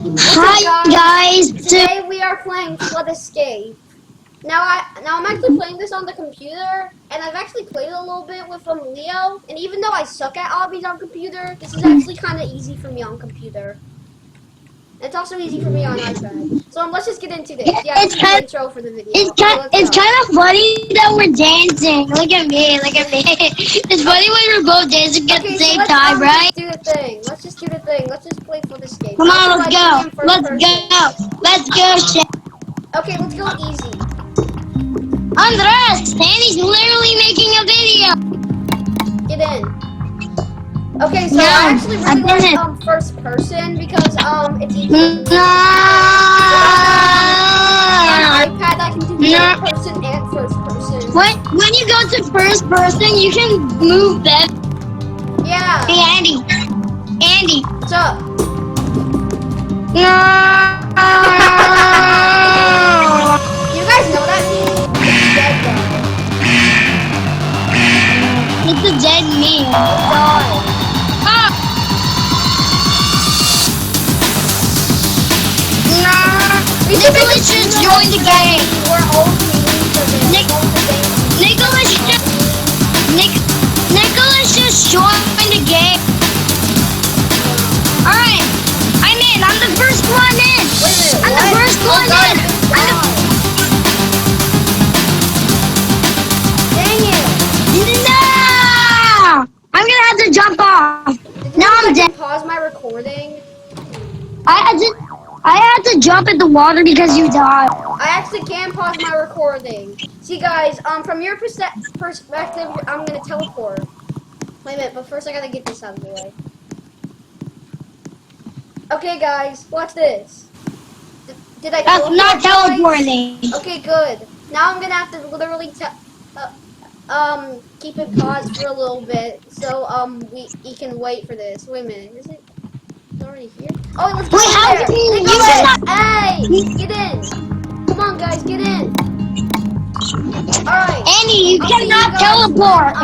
Hi guys. Today we are playing Flood Escape. Now I'm actually playing this on the computer, and I've actually played it a little bit with Leo. And even though I suck at obbies on computer, this is actually kind of easy for me on computer. It's also easy for me on iPad. So let's just get into this. Yeah, this is the intro for the video. It's kind of funny that we're dancing. Look at me. It's funny when we're both dancing at the same time, right? Let's just do the thing. Let's just play Flood Escape. Come on, let's go. Let's go, Shay. Okay, let's go easy. Andres, Sandy's literally making a video. Get in. Okay, so I actually really like first person because it's easy. On iPad I can do third person and first person. When you go to first person, you can move better. Yeah. Hey Andy. What's up? You guys know that meme? It's dead guy. It's a dead meme. Nicholas just joined the game. We're all Nicholas just joined the game. Alright, I'm in. I'm the first one in. I'm the first one in. Dang it. No! I'm gonna have to jump off. Now I'm dead. Pause my recording. I had to jump in the water because you died. I actually can pause my recording. See guys, from your perspective, I'm gonna teleport. Wait a minute, but first I gotta get this out of the way. Okay guys, watch this. Did I That's not teleporting. Okay, good. Now I'm gonna have to literally keep it paused for a little bit, so we can wait for this. Wait a minute, is it already here? Oh, let's go there. Hey, get in. Come on, guys, get in. All right. Andy, you cannot teleport.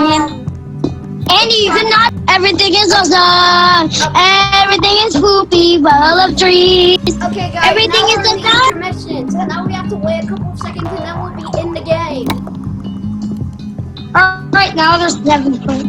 Andy, you cannot. Everything is awesome. Everything is poopy, full of trees. Okay, guys. Everything now is we're in the intermission. So now we have to wait a couple of seconds, and then we'll be in the game. All right, now there's 7 people.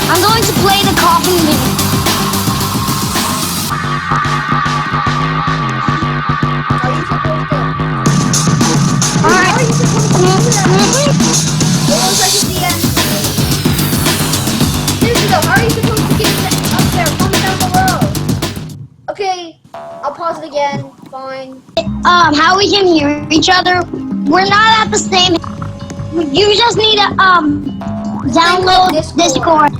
I'm going to play the coffee game. Alright. It looks like it's the end. Seriously though, how are you supposed to get up there? Comment down below. Okay, I'll pause it again. Fine. How we can hear each other? We're not at the same. You just need to download Discord.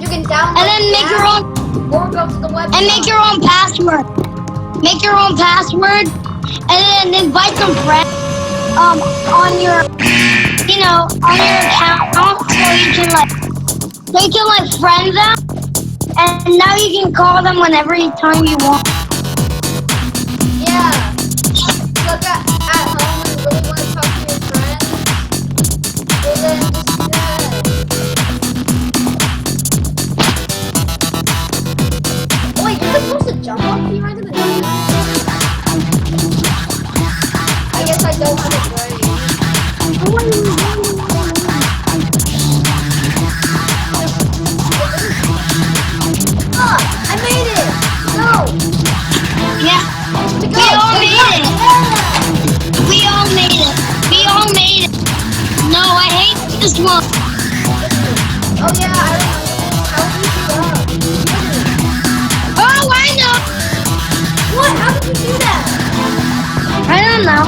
You can download and then make your own, or go to the website. And make your own password. Make your own password, and then invite some friends on your, on your account, so you can friend them, and now you can call them whenever time you want. Yeah. Look at home and really want to talk to your friends. Well then just do that. Wait, you're supposed to jump off the right of the game? I guess I don't have it right. I made it! Go! Yeah. We all made it. No, I hate this one. Oh yeah, I remember. How did you do that? Oh, I know. know.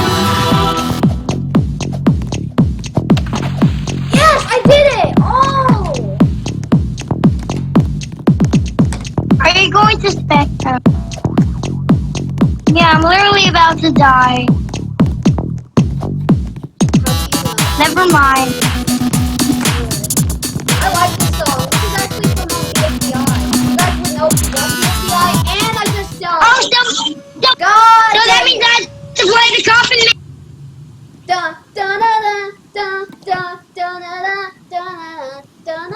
Yes, I did it! Oh! Are you going to Spectrum? Yeah, I'm literally about to die. Never mind. I like this song. This is actually from the FBI. You guys would know from the FBI, and I just died. Oh, so God! that means I have to play the coffin. Dun dun dun dun dun dun dun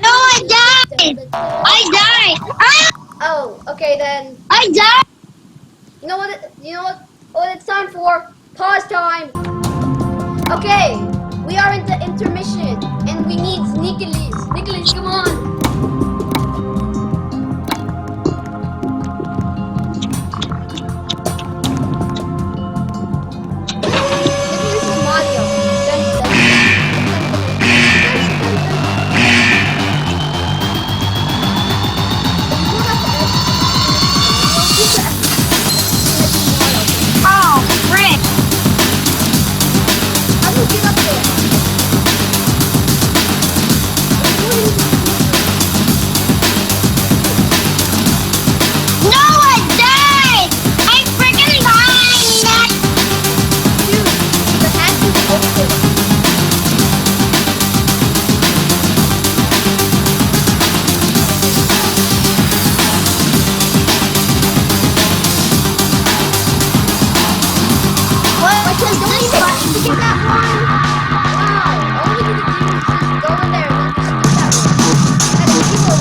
No, I died. I died. Ah, Oh, okay then. I died. You know what? What it's time for? Pause time. Okay, we are in the intermission, and we need Nicholas. Nicholas, come on. Nicholas is Mario. Dun, dun, Oh, frick. how do you get up there? No, I died. I freaking died. Dude, the hatch is open. What Don't is need this to button? get that one. Wow, all we need to do is just go in there and then just get that one. And then people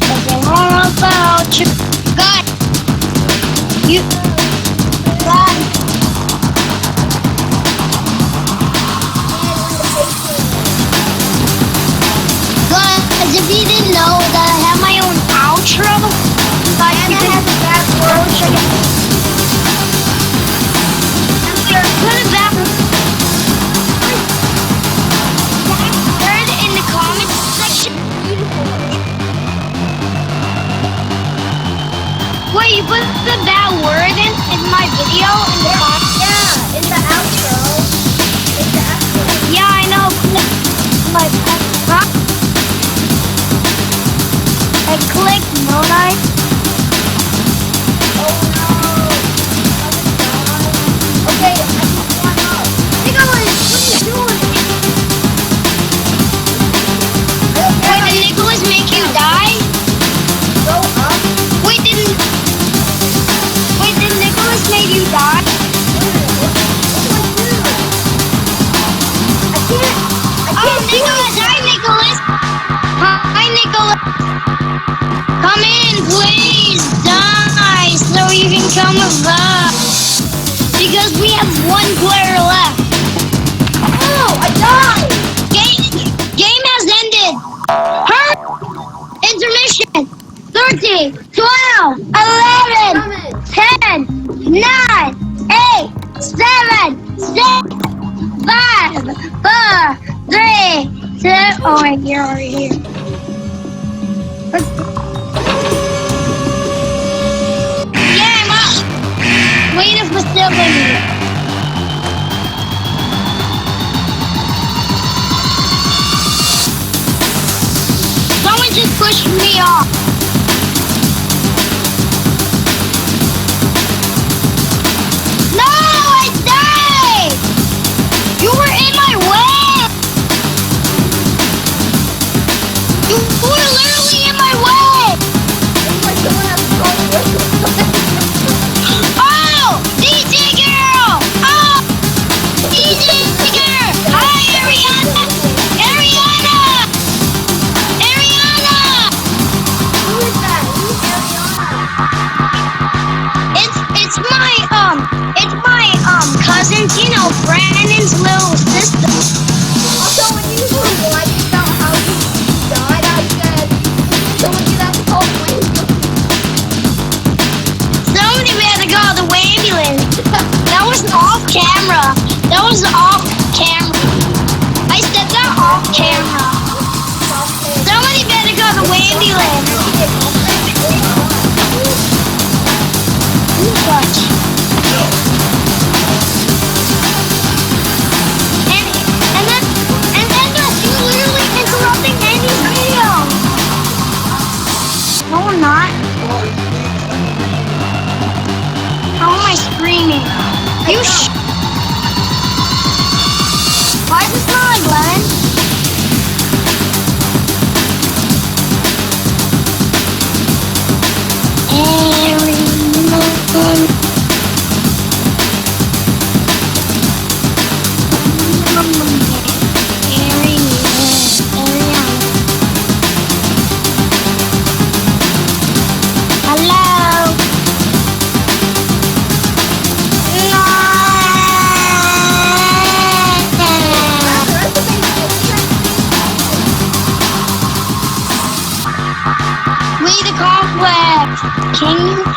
Something wrong about you. God. You. God. Guys, if you didn't know that I have my own outro, like you can have a bad word. Put a bad word in the comments section. Wait, you put the bad word in my video in the comments? Yeah, in the outro. In the outro. Yeah, I know. Like, huh? I clicked, don't I? Oh no. Okay, I just one up. Nicholas, what are you doing? Wait, did Nicholas make you die? Go up. Wait, did Nicholas make you die? Oh, Nicholas! Hi, Nicholas! Hi, Nicholas! Come in, please! Die so you can come with us! Because we have one player left! Oh, I died! Game has ended! Hurt! Intermission! 13, 12, 11, Coming. 10, 9, 8, 7, 6, 5, 4, 3, 2. Oh, wait, you're already here. Let's go. Game up! Wait a facility. Someone just pushed me off. No, I died! You were in my way! You were literally in my way! It's like someone has to call Oh! DJ girl! Oh! DJ girl! Hi, Ariana! Ariana! Ariana! Who is that? Who's Ariana? It's my cousin's, Brandon's little sister.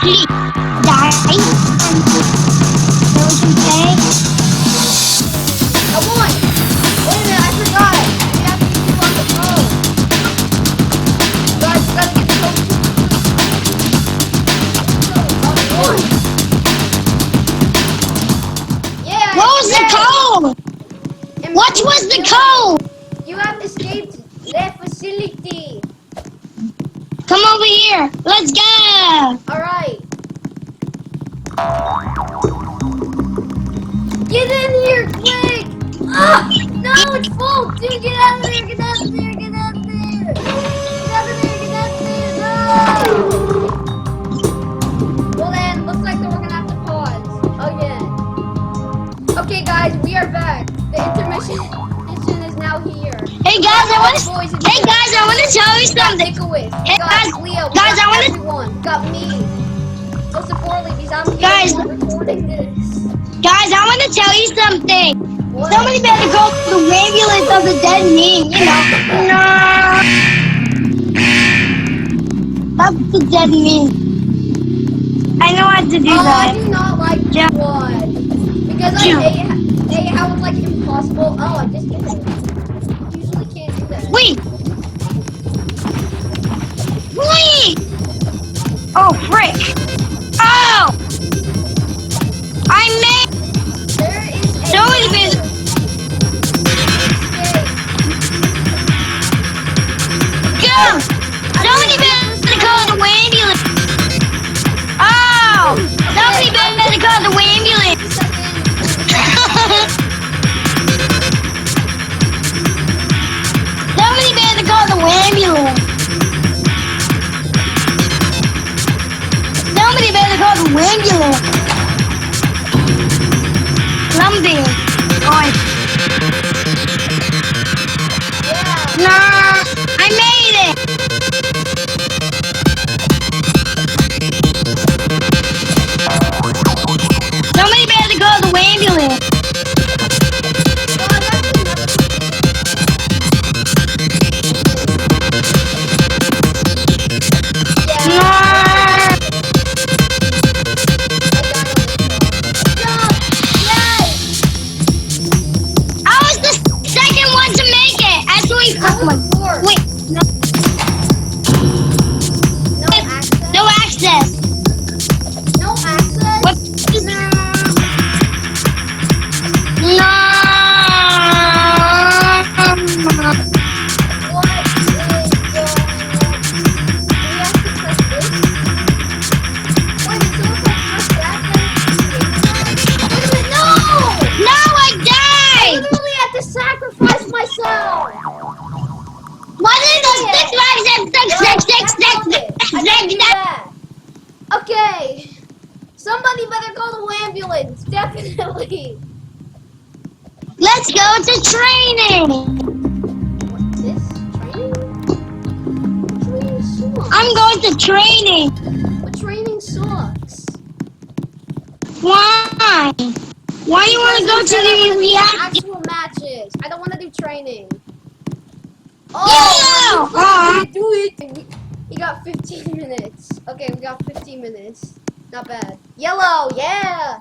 please die and so we can pay. I won! Wait a minute, I forgot. We have to do on the phone. Guys, we gotta get the code. I won! Yeah! What was the code? What was the code? You have escaped the facility. Come over here. Let's go. Alright. Get in here, quick! Ah! No, it's full! Dude, get out of there! Get out of there! Get out of there! Get out of there! Get out of there! No! Well then, looks like that we're gonna have to pause again. Okay, guys, we are back. The intermission is now here. Hey guys, I want to tell you something. Hey Got guys, Leo, we guys, got I want to. everyone. Got me. Most importantly, because I'm Guys. here recording this. Guys, I want to tell you something. What? Somebody better go to the ambulance of the dead meme, you know. No. That's the dead meme. I know how to do I that. do not like Yeah. one. Because I Yeah. hate how it's like impossible. Oh, I just did it. You usually can't do that. Wait. Wait. Oh, frick. Oh. I made. There is a Somebody better. Go. Somebody better call the ambulance. Oh. Somebody better call the ambulance. Somebody better call the ambulance. Somebody better call the ambulance. Lumpy. Going. Yeah. Nah, I made it. Somebody better call the ambulance. No, I've actually never. Yeah. Nah. Yes! I was the second one to make it. Actually, I was the fourth. wait, no, No access. no access. No access. What? No. What is going on? Do we have to press this? Wait, did someone press that then? Wait a minute, no! No, I I died. literally had to sacrifice myself! What is the 6 I can't do that. Okay. Somebody better call the ambulance. Definitely. Let's go to training. What's this? Training? Training sucks. I'm going to training. But training sucks. Why? Why do you want to go to the reaction? Actual matches. I don't want to do training. Yeah. Oh, you do it. You got 15 minutes. Okay, we got 15 minutes. Not bad. Yellow, yeah.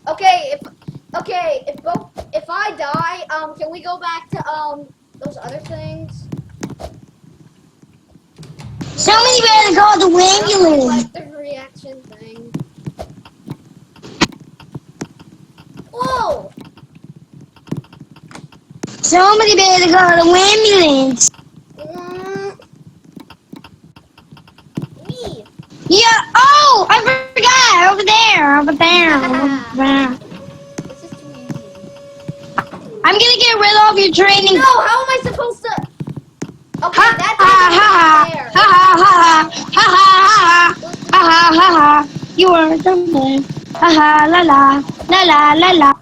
Okay, if I die, can we go back to those other things? Somebody better call the I don't really ambulance. like the reaction thing. Whoa! Somebody better call the ambulance. Me. Yeah. Oh, I forgot. Over there. Over there. Over there. This is too easy. I'm gonna get rid of your training. No, how am I supposed to? Okay, Ha that's ha ha not fair. ha ha ha ha ha ha ha ha ha. You are the man. Ha ha la la la la la la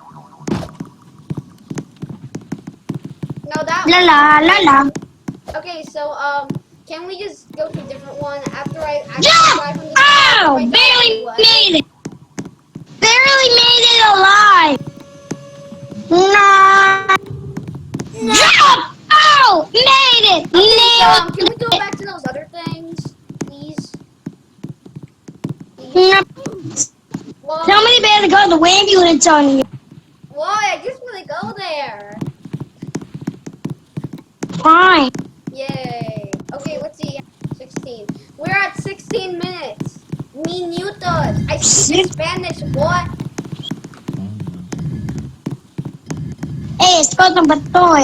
No, that. la la la la. Okay, so can we just go to a different one after I Jump! die from this? Oh, Wait, barely what? made it. Barely made it alive. No. Jump! Oh, made it. Can we Nailed go it. back to those other things, please? Please? Well, Somebody better call the ambulance on you. why? I just want to go there. Fine. Yay. Okay, let's see. 16. We're at 16 minutes. Minutos. I speak Spanish. What? Esto no pasó,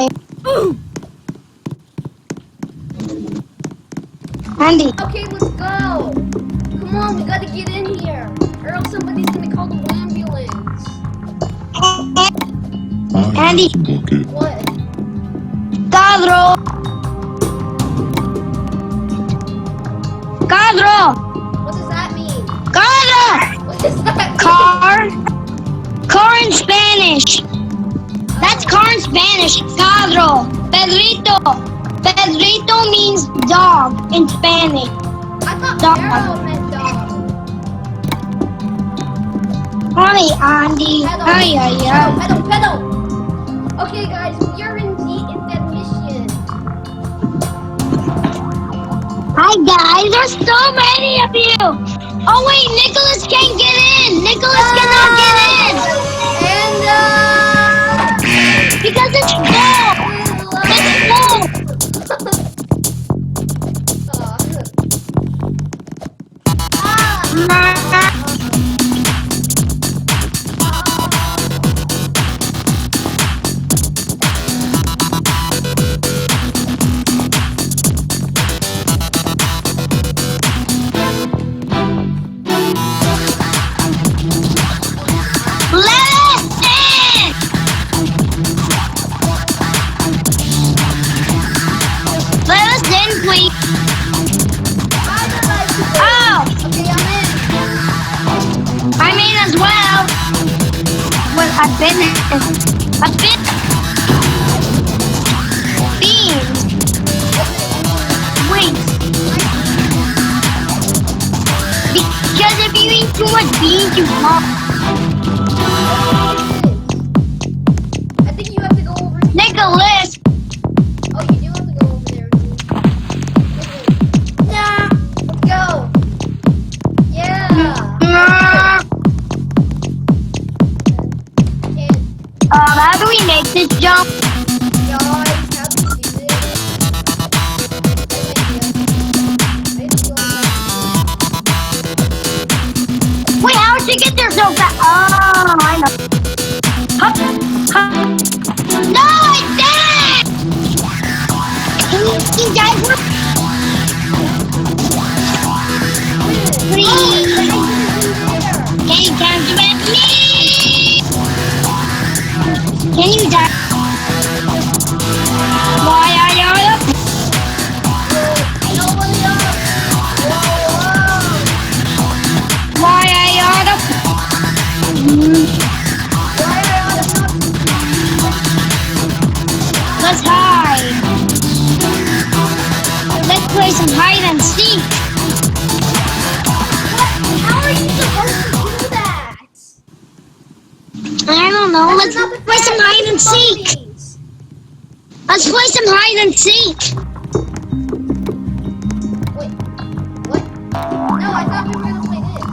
Andy. Okay, let's go. Come on, we gotta get in here. Or else somebody's gonna call the ambulance. Andy. What? Cadro. Cadro. What does that mean? Cadro. What does that mean? Car. Car in Spanish. That's car in Spanish. Cadro. Pedrito. Pedrito means dog in Spanish. I thought Dog. Arrow meant dog. Hi, Andy. Pedal. Hi. Pedal. Okay, guys, we are in the intermission. Hi, guys. There's so many of you. Oh, wait. Nicholas can't get in. Nicholas cannot get in. And, Because it's full. It's full. I've been beans. Wait. Because if you eat too much beans, you fall. I think you have to go over here. Nicholas. Oh, you do have to go over there. Nah. Let's go. Yeah. How do we make this jump? Guys, how do we do this? Wait, how did you get there so fast? Oh, I know. Hup, hup. No, I did it! You guys were... Please. Can you come to me? Can you die? Why are you up? Nobody up. Why are you up? Let's hide. Let's play some hide and seek. How are you supposed to do that? I don't know. Let's That's not the play some fact. hide and seek. Zombies. Let's play some hide and seek. Wait, what? No, I thought we were gonna play this.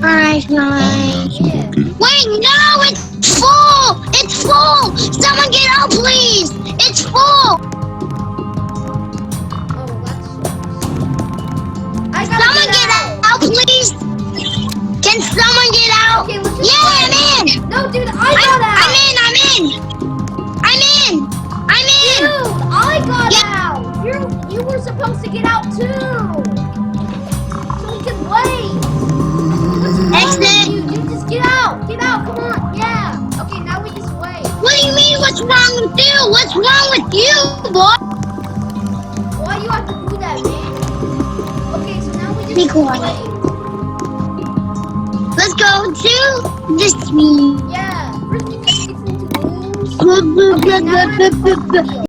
Alright, fine. Yeah. Wait, no, it's full! It's full! Someone get out, please! It's full! Oh, that sucks. I gotta Someone get out, please! Can someone get out? Okay, let's just Yeah, play. I'm in! No, dude, I got out. I'm in! Dude, I got Yeah. out. You were supposed to get out too. So we can wait. What's wrong with Exit. you? Dude, just get out. Get out. Come on. Yeah. Okay, now we just wait. What do you mean, what's wrong with you? What's wrong with you, boy? Why you have to do that, man? Okay, so now we just Be quiet. wait. Let's go to the street. Yeah. First we gotta get into the rooms. Okay, now we're in the